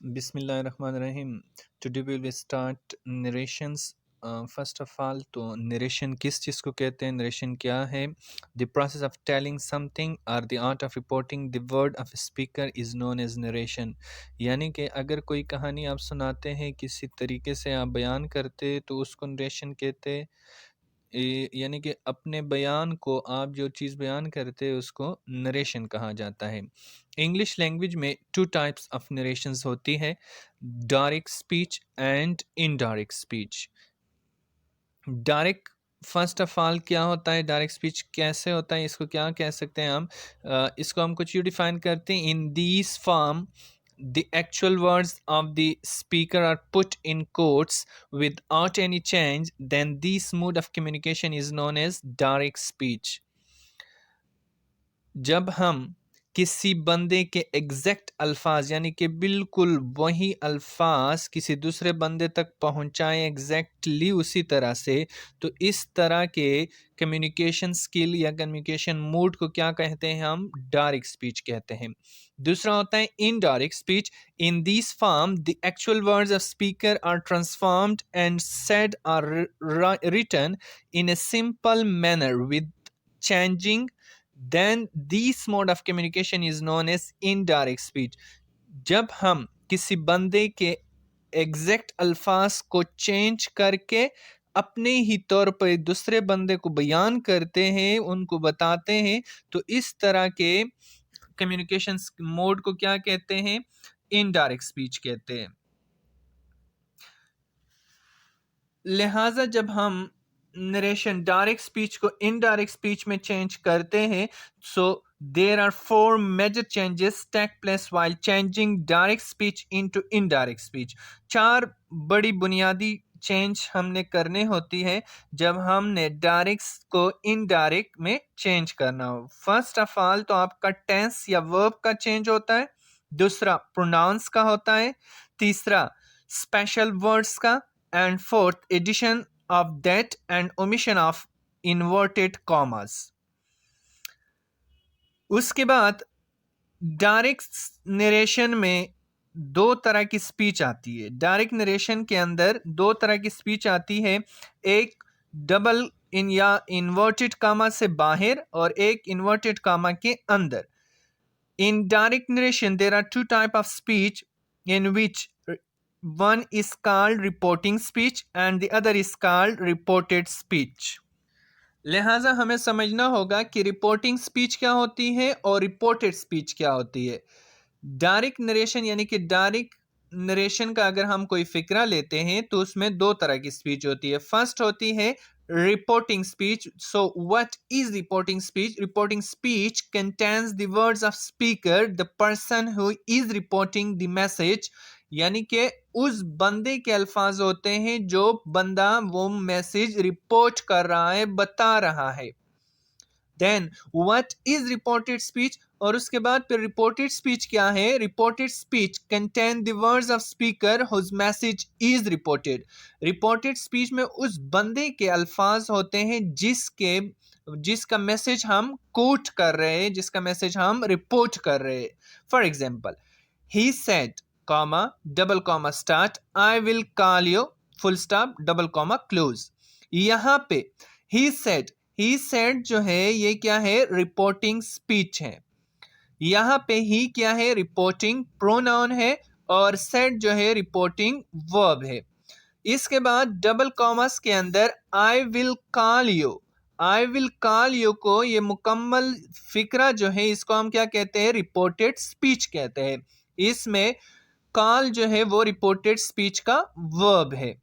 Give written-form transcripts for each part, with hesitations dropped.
बिस्मिल्लाहिर्रहमानिर्रहीम। Today we will start narrations. First of all तो narration किस चीज़ को कहते हैं, नरेशन क्या है? The process of telling something और the art of reporting the word of speaker is known as narration. यानी कि अगर कोई कहानी आप सुनाते हैं, किसी तरीके से आप बयान करते तो उसको नरेशन कहते। यानी कि अपने बयान को आप जो चीज़ बयान करते हैं उसको नरेशन कहा जाता है। इंग्लिश लैंग्वेज में टू टाइप्स ऑफ नरेशंस होती है, direct speech and indirect speech. Direct first of all क्या होता है, डायरेक्ट स्पीच कैसे होता है, इसको क्या कह सकते हैं हम? इसको हम कुछ यूँ डिफाइन करते हैं, इन this form the actual words of the speaker are put in quotes without any change, then this mode of communication is known as direct speech. जब हम किसी बंदे के एग्जैक्ट अल्फाज यानी कि बिल्कुल वही अल्फाज किसी दूसरे बंदे तक पहुंचाएं एग्जैक्टली उसी तरह से, तो इस तरह के कम्युनिकेशन स्किल या कम्युनिकेशन मूड को क्या कहते हैं? हम डायरेक्ट स्पीच कहते हैं। दूसरा होता है indirect speech. In this form the actual words of speaker are transformed and said are written in a simple manner with changing, then this mode of communication is known as indirect speech. जब हम किसी बंदे के exact अल्फाज को change करके अपने ही तौर पर दूसरे बंदे को बयान करते हैं, उनको बताते हैं, तो इस तरह के कम्युनिकेशन मोड को क्या कहते हैं? इनडायरेक्ट स्पीच कहते हैं। लिहाजा जब हम नरेशन डायरेक्ट स्पीच को इनडायरेक्ट स्पीच में चेंज करते हैं, so there are 4 major changes take place while changing direct speech into indirect speech. 4 बड़ी बुनियादी चेंज हमने करने होती है जब हमने डायरेक्ट को इनडायरेक्ट में चेंज करना हो। फर्स्ट ऑफ ऑल तो आपका टेंस या वर्ब का चेंज होता है, दूसरा प्रोनाउंस का होता है, तीसरा स्पेशल वर्ड्स का, and fourth addition of that and omission of inverted commas. उसके बाद डायरेक्ट नरेशन में 2 तरह की स्पीच आती है। डायरेक्ट नरेशन के अंदर 2 तरह की स्पीच आती है, एक डबल इन या इन्वर्टेड कामा से बाहर और एक इन्वर्टेड कामा के अंदर। In direct narration there are 2 type of speech in which one is called reporting speech and the other is called reported speech. लिहाजा हमें समझना होगा कि रिपोर्टिंग स्पीच क्या होती है और रिपोर्टेड स्पीच क्या होती है। डायरेक्ट नरेशन यानी कि डायरेक्ट नरेशन का अगर हम कोई फिक्रा लेते हैं तो उसमें 2 तरह की स्पीच होती है। फर्स्ट होती है reporting speech. So what is reporting speech? Reporting speech contains the words of speaker, the person who is reporting the message, यानी कि उस बंदे के अल्फाज होते हैं जो बंदा वो मैसेज रिपोर्ट कर रहा है, बता रहा है। Then what is reported speech, और उसके बाद फिर रिपोर्टेड स्पीच क्या है? Reported speech contain the words of speaker whose message is reported. Reported speech में उस बंदे के अल्फाज होते हैं जिसका मैसेज हम कोट कर रहे हैं, जिसका मैसेज हम रिपोर्ट कर रहे हैं। For example, he said comma double comma start I will call you full stop double comma close. यहाँ पे ही सेड जो है ये क्या है? रिपोर्टिंग स्पीच है। यहाँ पे ही क्या है? रिपोर्टिंग प्रोनाउन है और सेड जो है रिपोर्टिंग वर्ब है। इसके बाद डबल कॉमर्स के अंदर आई विल कॉल यू को ये मुकम्मल फिक्रा जो है इसको हम क्या कहते हैं? रिपोर्टेड स्पीच कहते हैं। इसमें कॉल जो है वो रिपोर्टेड स्पीच का वर्ब है।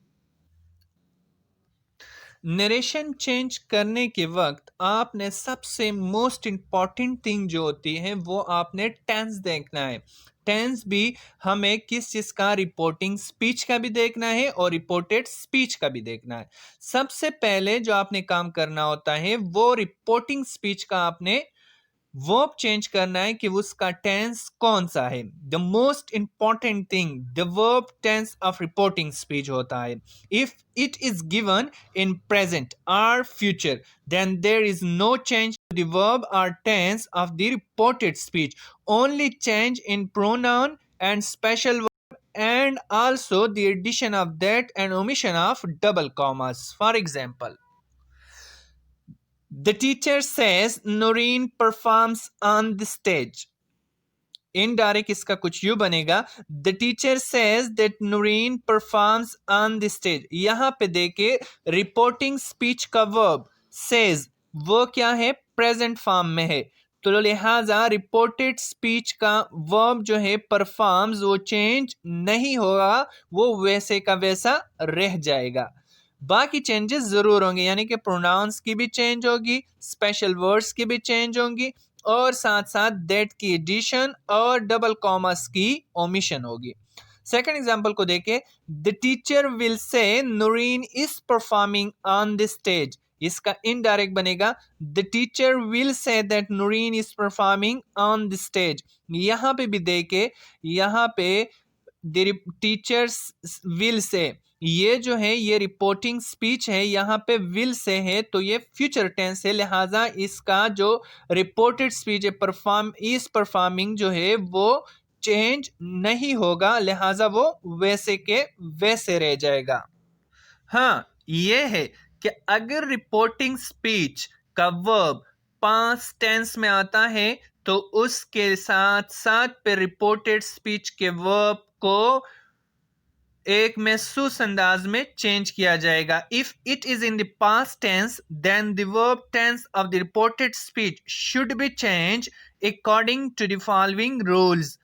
नरेशन चेंज करने के वक्त आपने सबसे मोस्ट इम्पॉर्टेंट थिंग जो होती है वो आपने टेंस देखना है। टेंस भी हमें किस चीज का? रिपोर्टिंग स्पीच का भी देखना है और रिपोर्टेड स्पीच का भी देखना है। सबसे पहले जो आपने काम करना होता है वो रिपोर्टिंग स्पीच का आपने वर्ब चेंज करना है कि उसका टेंस कौन सा है। The most important thing the verb tense of reporting speech होता है। If it is given in present और future then there is no change to the verb और tense of the reported speech, only change in pronoun and special verb and also the addition of that and omission of double commas. For example, the teacher says Noreen performs on the stage. Indirect इसका कुछ यूं बनेगा, the teacher says that Noorin performs on the stage. यहां पे देखे reporting speech का verb says वो क्या है, प्रेजेंट फॉर्म में है, तो लिहाजा रिपोर्टेड स्पीच का वर्ब जो है परफॉर्म्स वो चेंज नहीं होगा, वो वैसे का वैसा रह जाएगा। बाकी चेंजेस जरूर होंगे, यानी कि प्रोनाउंस की भी चेंज होगी, स्पेशल वर्ड्स की भी चेंज होंगी, और साथ साथ दैट की एडिशन और डबल कॉमर्स की ओमिशन होगी। सेकंड एग्जांपल को देखें, the teacher will say Noorin is performing on the stage. इसका इनडायरेक्ट बनेगा, the teacher will say that Noorin is performing on the stage. यहां पे भी देखे, यहाँ पे द टीचर्स विल से, ये जो है ये रिपोर्टिंग स्पीच है, यहाँ पे विल से है तो ये फ्यूचर टेंस है, लिहाजा इसका जो रिपोर्टेड स्पीच है परफॉर्मिंग जो है वो चेंज नहीं होगा, लिहाजा वो वैसे के वैसे रह जाएगा। हाँ, ये है कि अगर रिपोर्टिंग स्पीच का वर्ब पास्ट टेंस में आता है तो उसके साथ साथ पे रिपोर्टेड स्पीच के वर्ब को एक महसूस अंदाज में चेंज किया जाएगा। If it is in the past tense then the verb tense of the reported speech should be change according to the following rules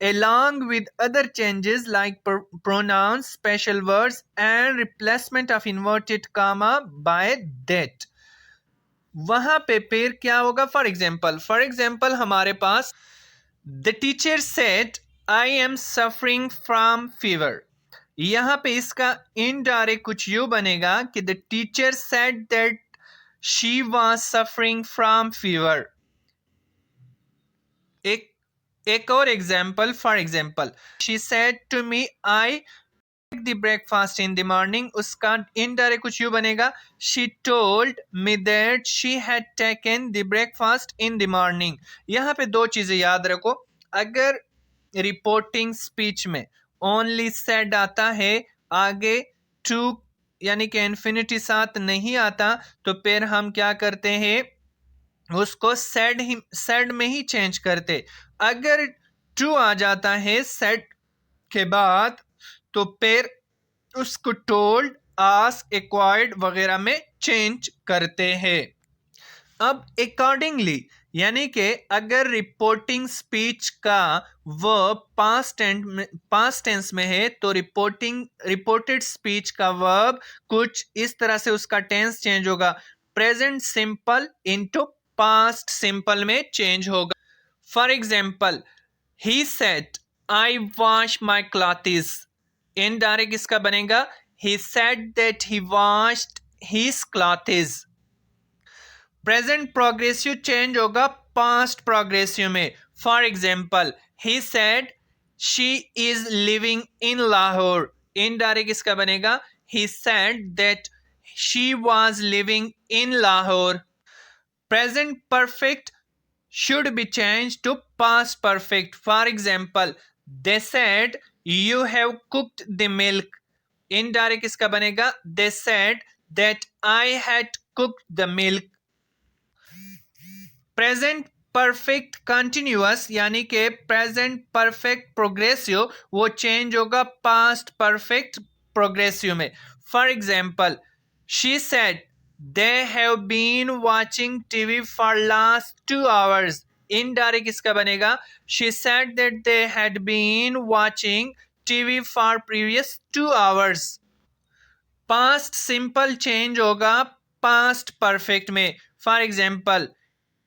along with other changes like pronouns, special words and replacement of inverted comma by that। वहां पे फिर क्या होगा, for example हमारे पास the teacher said I am suffering from fever. यहां पे इसका इनडायरेक्ट कुछ यूं बनेगा कि the teacher said that she was suffering from fever. एक और example, for example she said to me I the breakfast in the morning. उसका इनडायरेक्ट कुछ यूं बनेगा, she told me that she had taken the breakfast in the morning. यहाँ पे दो चीजें याद रखो, अगर रिपोर्टिंग स्पीच में ओनली सेड आता है, आगे टू यानी कि इन्फिनिटी साथ नहीं आता, तो फिर हम क्या करते हैं, उसको सेड में ही चेंज करते। अगर टू आ जाता है सेड के बाद तो फिर उसको टोल्ड, आस्क, एक्वायर्ड वगैरह में चेंज करते हैं। अब अकॉर्डिंगली यानी कि अगर रिपोर्टिंग स्पीच का वर्ब पास्ट टेंस में है तो रिपोर्टेड स्पीच का वर्ब कुछ इस तरह से उसका टेंस चेंज होगा, present simple into past simple में चेंज होगा। For example he said I wash my clothes. Indirect इसका बनेगा, he said that he washed his clothes। Present progressive change होगा पास्ट प्रोग्रेसिव में। For example he said she is living in Lahore। Indirect इसका बनेगा, he said that she was living in Lahore। Present perfect should be changed to past perfect। For example, they said you have cooked the milk। Indirect इसका बनेगा, they said that I had cooked the milk। Present perfect continuous यानी कि present perfect progressive वो change होगा past perfect progressive में। For example she said they have been watching TV for last 2 hours। Indirect इसका बनेगा, she said that they had been watching TV for previous 2 hours। Past simple change होगा past perfect में। For example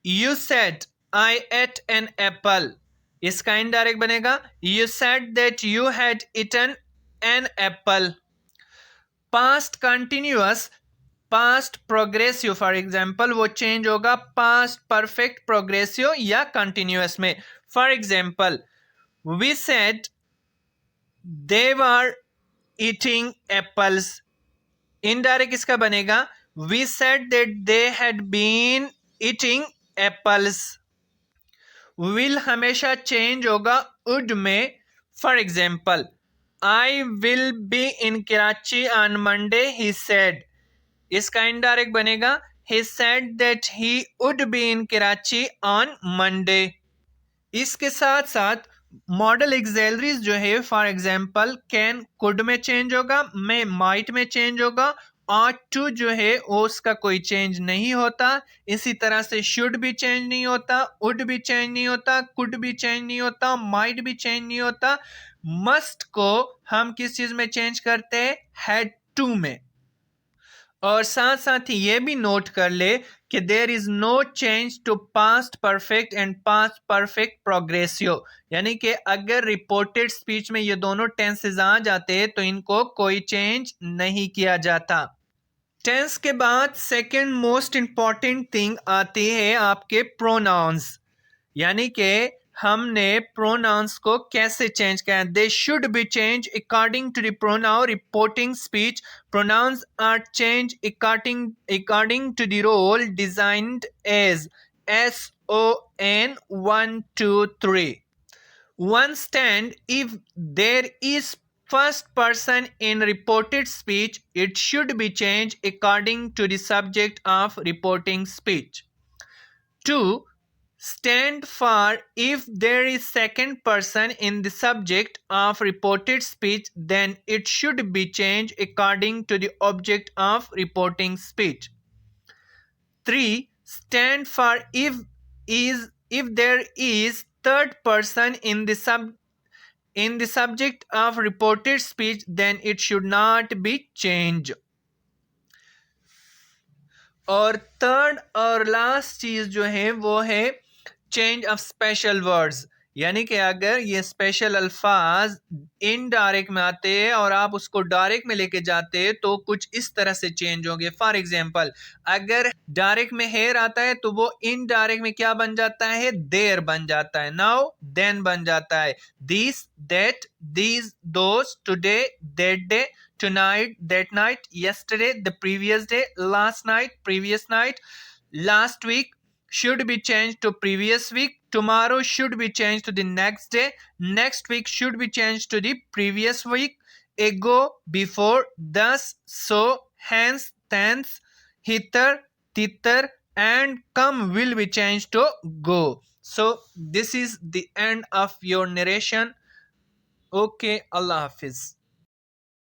you said I ate an apple. इसका indirect बनेगा, you said that you had eaten an apple. Past continuous past progressive for example वो change होगा past perfect progressive या continuous में। For example we said they were eating apples. Indirect इसका बनेगा, we said that they had been eating apples. Will हमेशा change होगा would में। For example I will be in Karachi on Monday, he said. इसका indirect बनेगा he said that he would be in Karachi on Monday. इसके साथ साथ model एक्सेलरीज जो है फॉर एग्जांपल कैन कुड में चेंज होगा, में माइट में चेंज होगा, और टू जो है वो उसका कोई चेंज नहीं होता. इसी तरह से शुड भी चेंज नहीं होता, वुड भी चेंज नहीं होता, कुड भी चेंज नहीं होता, माइट भी चेंज नहीं होता. मस्ट को हम किस चीज में चेंज करते हैं? हैड टू में. और साथ साथ ही ये भी नोट कर ले कि there is no change to past perfect and past perfect progressive, यानी कि अगर रिपोर्टेड स्पीच में ये दोनों टेंसेस आ जाते तो इनको कोई चेंज नहीं किया जाता. टेंस के बाद सेकंड मोस्ट इंपॉर्टेंट थिंग आती है आपके प्रोनाउंस, यानी कि हमने प्रोनाउंस को कैसे चेंज किया. They should be change according to the pronoun reporting speech. Pronouns are change according to the rule designed as SON 1 2 3. One stand, if there is first person in reported speech, it should be changed according to the subject of reporting speech. 2. Stand for, if there is second person in the subject of reported speech, then it should be changed according to the object of reporting speech. 3. Stand for, if there is third person in the subject of reported speech, then it should not be changed. और third और last चीज जो है वो है change of special words, यानी कि अगर ये स्पेशल अल्फाज इनडायरेक्ट में आते हैं और आप उसको डायरेक्ट में लेके जाते हैं तो कुछ इस तरह से चेंज होंगे. फॉर एग्जांपल, अगर डायरेक्ट में हेयर आता है तो वो इनडायरेक्ट में क्या बन जाता है? देयर बन जाता है. नाउ देन बन जाता है. This, that, these, those, today, that day, tonight, that night, yesterday, the previous day, last night, previous night, last week should be changed to previous week, tomorrow should be changed to the next day, next week should be changed to the previous week, ago, before, thus, so, hence, thence, hither, thither, and come will be changed to go. So this is the end of your narration. Okay, Allah Hafiz.